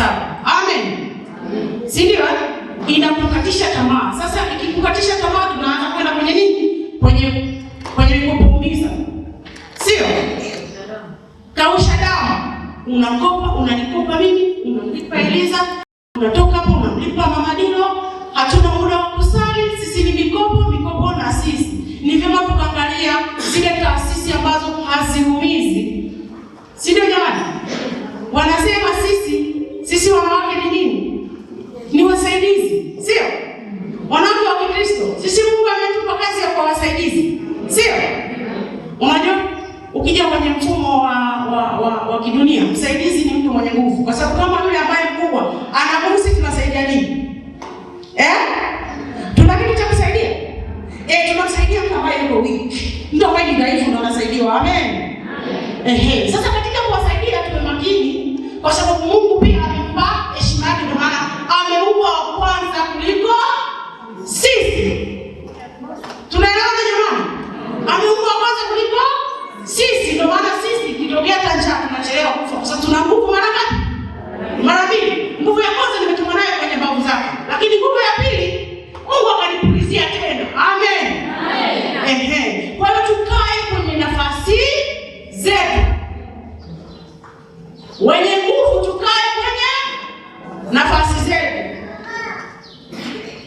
7. Amen. Si ndio? Inakukatisha tamaa. Sasa ikikukatisha tamaa tunaanza kwenda kwenye nini? Kwenye kupuumiza. Sio? Kausha damu. Unakopa, unanikopa mimi, unamlipa Eliza, unatoka hapo unamlipa Mama Dino. Hatuna muda wa kusali, sisi ni mikopo na sisi. Ni vyema tukaangalia zile taasisi ambazo haziumizi. Si ndio jamani? Wanasema sisi wanawake ni nini? Ni wasaidizi, sio? Wanawake wa Kristo. Sisi Mungu ametupa kazi ya kuwa wasaidizi. Sio? Unajua ukija kwenye mfumo wa kidunia, msaidizi ni mtu mwenye nguvu. Kwa sababu kama yule ambaye mkubwa ana nguvu, sisi tunasaidia nini? Tuna kitu cha kusaidia? Tunamsaidia mtu ambaye yuko weak. Mtu ambaye ni dhaifu ndo anasaidiwa. Amen. Sasa katika kuwasaidia tuwe makini kwa sababu Mungu